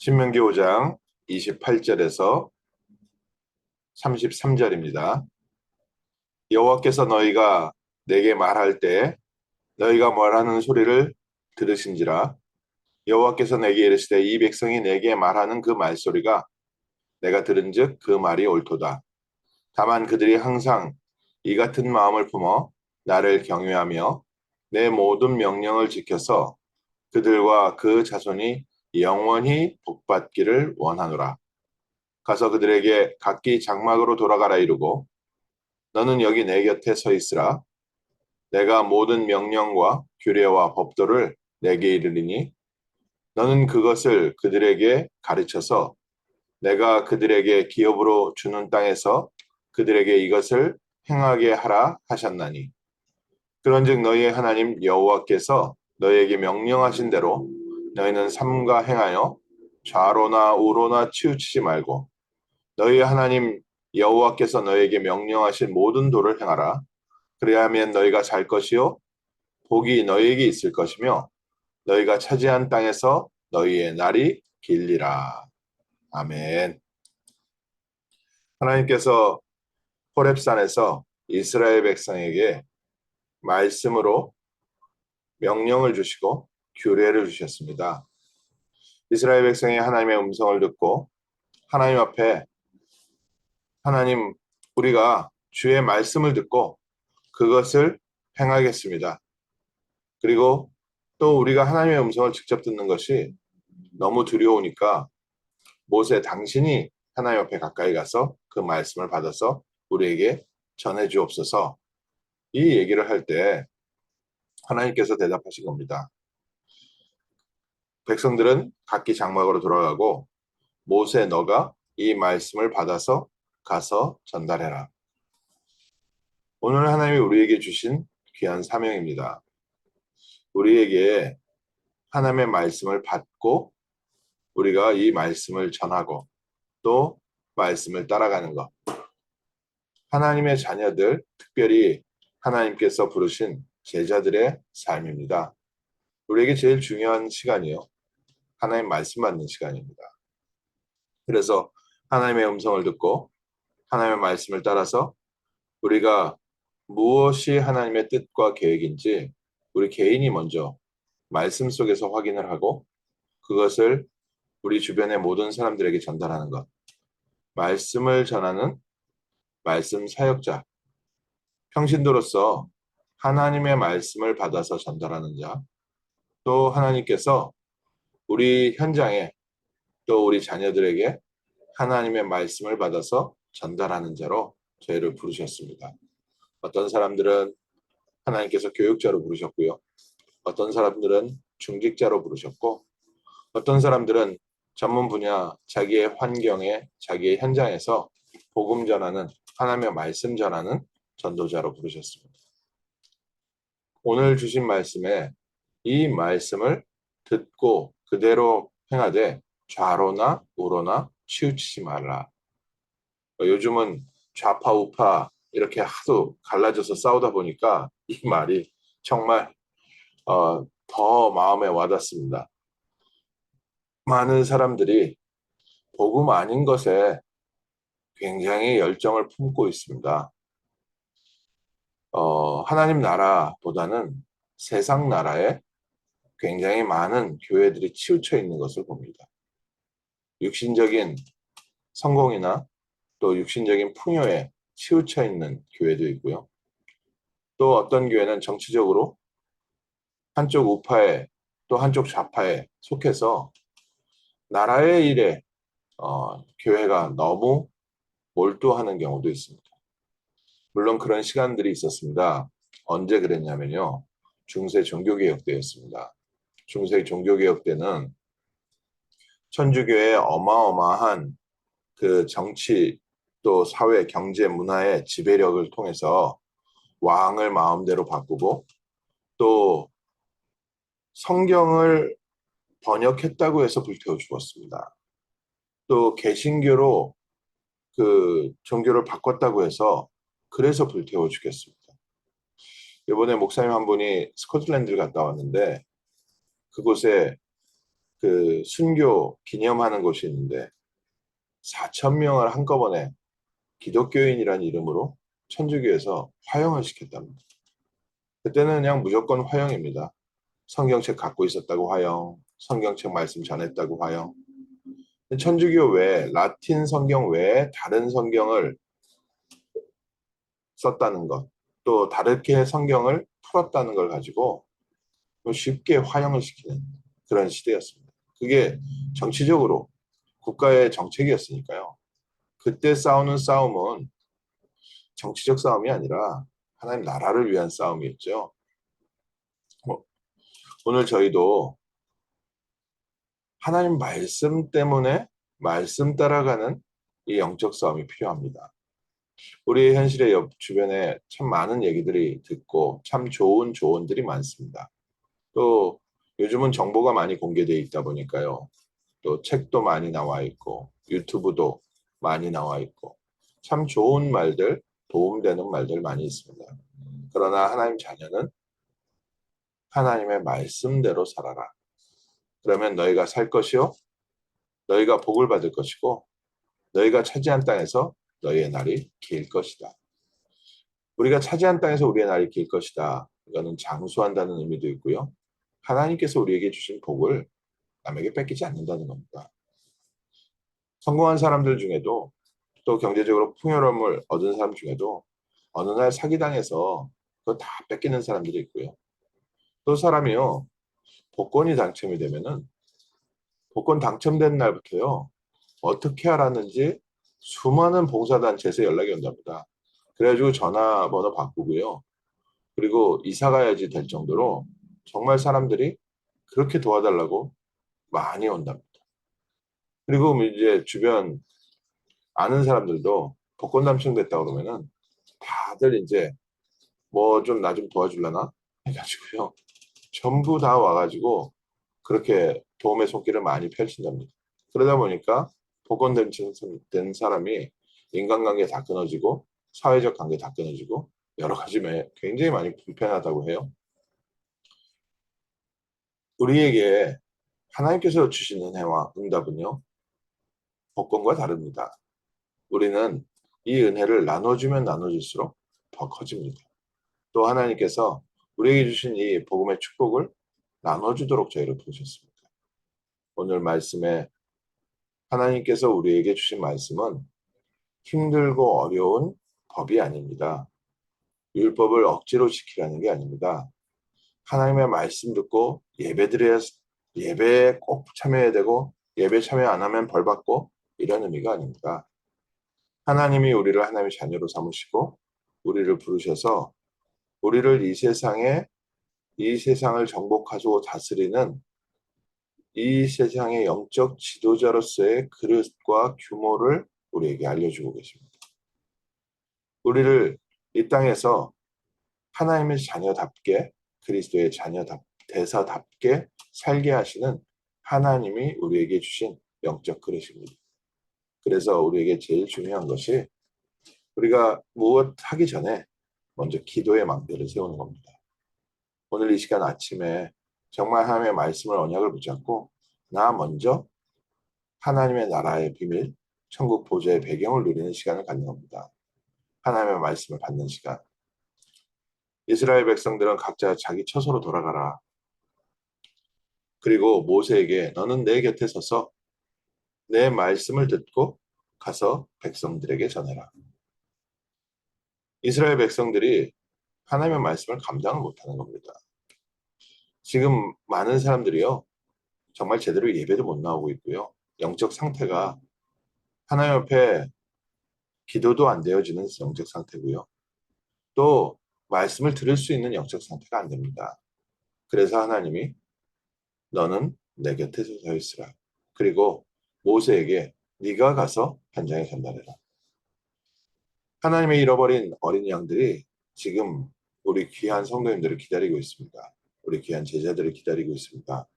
신명기 5장 28절에서 33절입니다. 여호와께서 너희가 내게 말할 때 너희가 말하는 소리를 들으신지라. 여호와께서 내게 이르시되 이 백성이 내게 말하는 그 말소리가 내가 들은즉 그 말이 옳도다. 다만 그들이 항상 이 같은 마음을 품어 나를 경외하며 내 모든 명령을 지켜서 그들과 그 자손이 영원히 복받기를 원하노라. 가서 그들에게 각기 장막으로 돌아가라 이르고 너는 여기 내 곁에 서 있으라. 내가 모든 명령과 규례와 법도를 내게 이르리니 너는 그것을 그들에게 가르쳐서 내가 그들에게 기업으로 주는 땅에서 그들에게 이것을 행하게 하라 하셨나니 그런즉 너희의 하나님 여호와께서 너희에게 명령하신 대로 너희는 삼가 행하여 좌로나 우로나 치우치지 말고 너희 하나님 여호와께서 너희에게 명령하신 모든 도를 행하라. 그래야하면 너희가 살 것이요 복이 너희에게 있을 것이며 너희가 차지한 땅에서 너희의 날이 길리라. 아멘. 하나님께서 호렙산에서 이스라엘 백성에게 말씀으로 명령을 주시고 규례를 주셨습니다. 이스라엘 백성이 하나님의 음성을 듣고 하나님 앞에 하나님 우리가 주의 말씀을 듣고 그것을 행하겠습니다. 그리고 또 우리가 하나님의 음성을 직접 듣는 것이 너무 두려우니까 모세 당신이 하나님 앞에 가까이 가서 그 말씀을 받아서 우리에게 전해 주옵소서. 이 얘기를 할 때 하나님께서 대답하신 겁니다. 백성들은 각기 장막으로 돌아가고 모세 너가 이 말씀을 받아서 가서 전달해라. 오늘 하나님이 우리에게 주신 귀한 사명입니다. 우리에게 하나님의 말씀을 받고 우리가 이 말씀을 전하고 또 말씀을 따라가는 것. 하나님의 자녀들, 특별히 하나님께서 부르신 제자들의 삶입니다. 우리에게 제일 중요한 시간이요. 하나님 말씀 받는 시간입니다. 그래서 하나님의 음성을 듣고 하나님의 말씀을 따라서 우리가 무엇이 하나님의 뜻과 계획인지 우리 개인이 먼저 말씀 속에서 확인을 하고 그것을 우리 주변의 모든 사람들에게 전달하는 것. 말씀을 전하는 말씀 사역자, 평신도로서 하나님의 말씀을 받아서 전달하는 자, 또 하나님께서 우리 현장에 또 우리 자녀들에게 하나님의 말씀을 받아서 전달하는 자로 저희를 부르셨습니다. 어떤 사람들은 하나님께서 교육자로 부르셨고요. 어떤 사람들은 중직자로 부르셨고 어떤 사람들은 전문 분야 자기의 환경에 자기의 현장에서 복음 전하는 하나님의 말씀 전하는 전도자로 부르셨습니다. 오늘 주신 말씀에 이 말씀을 듣고 그대로 행하되 좌로나 우로나 치우치지 말라. 요즘은 좌파 우파 이렇게 하도 갈라져서 싸우다 보니까 이 말이 정말 더 마음에 와닿습니다. 많은 사람들이 복음 아닌 것에 굉장히 열정을 품고 있습니다. 하나님 나라보다는 세상 나라에 굉장히 많은 교회들이 치우쳐 있는 것을 봅니다. 육신적인 성공이나 또 육신적인 풍요에 치우쳐 있는 교회도 있고요. 또 어떤 교회는 정치적으로 한쪽 우파에 또 한쪽 좌파에 속해서 나라의 일에 교회가 너무 몰두하는 경우도 있습니다. 물론 그런 시간들이 있었습니다. 언제 그랬냐면요. 중세 종교개혁 때였습니다. 중세 종교개혁 때는 천주교의 어마어마한 그 정치 또 사회, 경제, 문화의 지배력을 통해서 왕을 마음대로 바꾸고 또 성경을 번역했다고 해서 불태워 죽었습니다. 또 개신교로 그 종교를 바꿨다고 해서 그래서 불태워 죽였습니다. 이번에 목사님 한 분이 스코틀랜드를 갔다 왔는데 그곳에 그 순교 기념하는 곳이 있는데 4천 명을 한꺼번에 기독교인이라는 이름으로 천주교에서 화형을 시켰답니다. 그때는 그냥 무조건 화형입니다. 성경책 갖고 있었다고 화형, 성경책 말씀 전했다고 화형. 천주교 외에 라틴 성경 외에 다른 성경을 썼다는 것, 또 다르게 성경을 풀었다는 걸 가지고 쉽게 화형을 시키는 그런 시대였습니다. 그게 정치적으로 국가의 정책이었으니까요. 그때 싸우는 싸움은 정치적 싸움이 아니라 하나님 나라를 위한 싸움이었죠. 뭐, 오늘 저희도 하나님 말씀 때문에 말씀 따라가는 이 영적 싸움이 필요합니다. 우리 현실의 옆 주변에 참 많은 얘기들이 듣고 참 좋은 조언들이 많습니다. 또 요즘은 정보가 많이 공개되어 있다 보니까요. 또 책도 많이 나와 있고 유튜브도 많이 나와 있고 참 좋은 말들, 도움되는 말들 많이 있습니다. 그러나 하나님 자녀는 하나님의 말씀대로 살아라. 그러면 너희가 살 것이요 너희가 복을 받을 것이고 너희가 차지한 땅에서 너희의 날이 길 것이다. 우리가 차지한 땅에서 우리의 날이 길 것이다. 이거는 장수한다는 의미도 있고요. 하나님께서 우리에게 주신 복을 남에게 뺏기지 않는다는 겁니다. 성공한 사람들 중에도 또 경제적으로 풍요로움을 얻은 사람 중에도 어느 날 사기당해서 그거 다 뺏기는 사람들이 있고요. 또 사람이요. 복권이 당첨이 되면은 복권 당첨된 날부터요. 어떻게 알았는지 수많은 봉사단체에서 연락이 온답니다. 그래가지고 전화번호 바꾸고요. 그리고 이사 가야지 될 정도로 정말 사람들이 그렇게 도와달라고 많이 온답니다. 그리고 이제 주변 아는 사람들도 복권 당첨됐다 그러면은 다들 이제 뭐 좀 나 좀 도와줄라나 해가지고요. 전부 다 와가지고 그렇게 도움의 손길을 많이 펼친답니다. 그러다 보니까 복권된 사람이 인간관계 다 끊어지고 사회적 관계 다 끊어지고 여러 가지 굉장히 많이 불편하다고 해요. 우리에게 하나님께서 주시는 은혜와 응답은요, 복권과 다릅니다. 우리는 이 은혜를 나눠주면 나눠줄수록 더 커집니다. 또 하나님께서 우리에게 주신 이 복음의 축복을 나눠주도록 저희를 부르셨습니다. 오늘 말씀에 하나님께서 우리에게 주신 말씀은 힘들고 어려운 법이 아닙니다. 율법을 억지로 지키라는 게 아닙니다. 하나님의 말씀 듣고 예배에 꼭 참여해야 되고 예배 참여 안 하면 벌 받고 이런 의미가 아닙니다. 하나님이 우리를 하나님의 자녀로 삼으시고 우리를 부르셔서 우리를 이 세상을 정복하고 다스리는 이 세상의 영적 지도자로서의 그릇과 규모를 우리에게 알려주고 계십니다. 우리를 이 땅에서 하나님의 자녀답게 그리스도의 대사답게 살게 하시는 하나님이 우리에게 주신 영적 그릇입니다. 그래서 우리에게 제일 중요한 것이 우리가 무엇 하기 전에 먼저 기도의 망대를 세우는 겁니다. 오늘 이 시간 아침에 정말 하나님의 말씀을 언약을 붙잡고 나 먼저 하나님의 나라의 비밀, 천국 보좌의 배경을 누리는 시간을 갖는 겁니다. 하나님의 말씀을 받는 시간. 이스라엘 백성들은 각자 자기 처소로 돌아가라. 그리고 모세에게 너는 내 곁에 서서 내 말씀을 듣고 가서 백성들에게 전해라. 이스라엘 백성들이 하나님의 말씀을 감당을 못하는 겁니다. 지금 많은 사람들이요. 정말 제대로 예배도 못 나오고 있고요. 영적 상태가 하나님 앞에 기도도 안 되어지는 영적 상태고요. 또 말씀을 들을 수 있는 영적 상태가 안 됩니다. 그래서 하나님이 너는 내 곁에서 서 있으라. 그리고 모세에게 네가 가서 현장에 전달해라. 하나님의 잃어버린 어린 양들이 지금 우리 귀한 성도님들을 기다리고 있습니다. 우리 귀한 제자들을 기다리고 있습니다.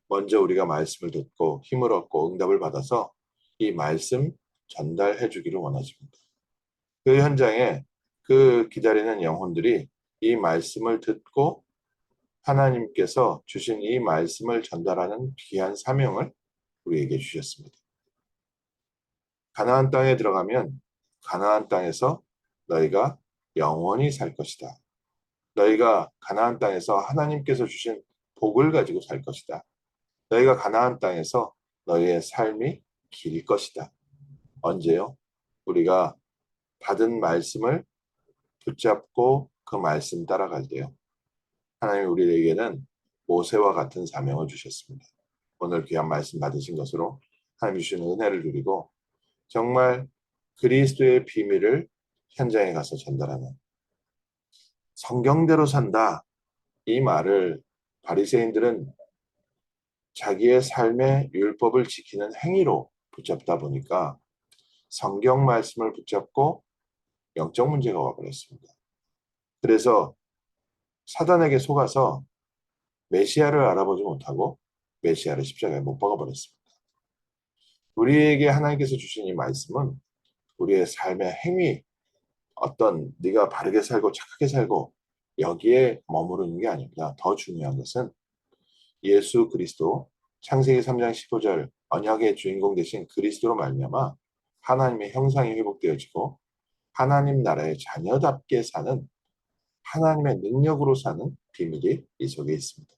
먼저 우리가 말씀을 듣고 힘을 얻고 응답을 받아서 이 말씀 전달해 주기를 원하십니다. 그 현장에 그 기다리는 영혼들이 이 말씀을 듣고 하나님께서 주신 이 말씀을 전달하는 귀한 사명을 우리에게 주셨습니다. 가나안 땅에 들어가면 가나안 땅에서 너희가 영원히 살 것이다. 너희가 가나안 땅에서 하나님께서 주신 복을 가지고 살 것이다. 너희가 가나안 땅에서 너희의 삶이 길 것이다. 언제요? 우리가 받은 말씀을 붙잡고 그 말씀 따라갈 때요. 하나님 우리에게는 모세와 같은 사명을 주셨습니다. 오늘 귀한 말씀 받으신 것으로 하나님 주시는 은혜를 누리고 정말 그리스도의 비밀을 현장에 가서 전달하는 성경대로 산다. 이 말을 바리새인들은 자기의 삶의 율법을 지키는 행위로 붙잡다 보니까 성경 말씀을 붙잡고 영적 문제가 와버렸습니다. 그래서 사단에게 속아서 메시아를 알아보지 못하고 메시아를 십자가에 못 박아버렸습니다. 우리에게 하나님께서 주신 이 말씀은 우리의 삶의 행위, 어떤 네가 바르게 살고 착하게 살고 여기에 머무르는 게 아닙니다. 더 중요한 것은 예수 그리스도 창세기 3장 15절 언약의 주인공 되신 그리스도로 말미암아 하나님의 형상이 회복되어지고 하나님 나라의 자녀답게 사는 하나님의 능력으로 사는 비밀이 이 속에 있습니다.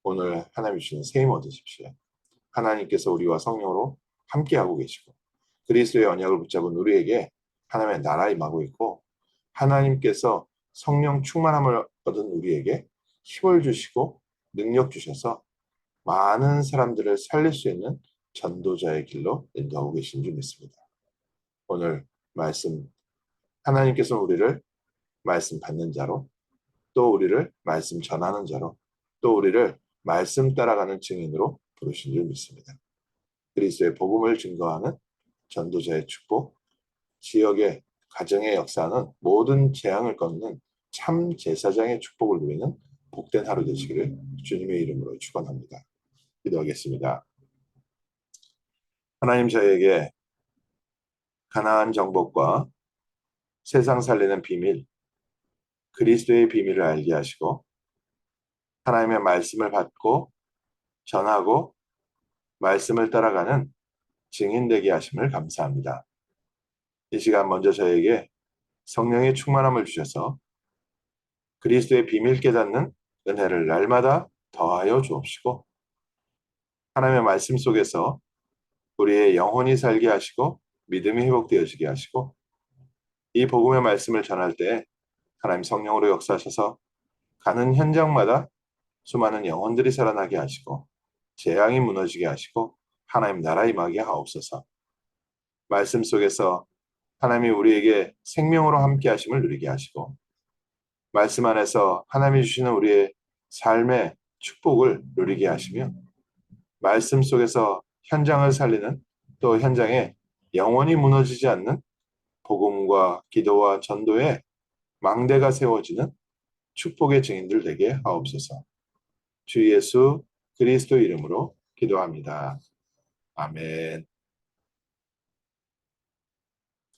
오늘 하나님 주시는 세임 얻으십시오. 하나님께서 우리와 성령으로 함께하고 계시고 그리스도의 언약을 붙잡은 우리에게 하나님의 나라 임하고 있고 하나님께서 성령 충만함을 얻은 우리에게 힘을 주시고 능력 주셔서 많은 사람들을 살릴 수 있는 전도자의 길로 인도하고 계신 줄 믿습니다. 오늘 말씀 하나님께서 우리를 말씀 받는 자로 또 우리를 말씀 전하는 자로 또 우리를 말씀 따라가는 증인으로 부르신 줄 믿습니다. 그리스도의 복음을 증거하는 전도자의 축복, 지역의 가정의 역사는 모든 재앙을 꺾는 참 제사장의 축복을 누리는 복된 하루 되시기를 주님의 이름으로 축원합니다. 기도하겠습니다. 하나님 저에게 가나안 정복과 세상 살리는 비밀, 그리스도의 비밀을 알게 하시고 하나님의 말씀을 받고 전하고 말씀을 따라가는 증인 되게 하심을 감사합니다. 이 시간 먼저 저에게 성령의 충만함을 주셔서 그리스도의 비밀 깨닫는 은혜를 날마다 더하여 주옵시고 하나님의 말씀 속에서 우리의 영혼이 살게 하시고 믿음이 회복되어지게 하시고 이 복음의 말씀을 전할 때 하나님 성령으로 역사하셔서 가는 현장마다 수많은 영혼들이 살아나게 하시고 재앙이 무너지게 하시고 하나님 나라 임하게 하옵소서. 말씀 속에서 하나님이 우리에게 생명으로 함께 하심을 누리게 하시고 말씀 안에서 하나님이 주시는 우리의 삶의 축복을 누리게 하시며 말씀 속에서 현장을 살리는 또 현장에 영원히 무너지지 않는 복음과 기도와 전도의 망대가 세워지는 축복의 증인들 되게 하옵소서. 주 예수 그리스도 이름으로 기도합니다. 아멘.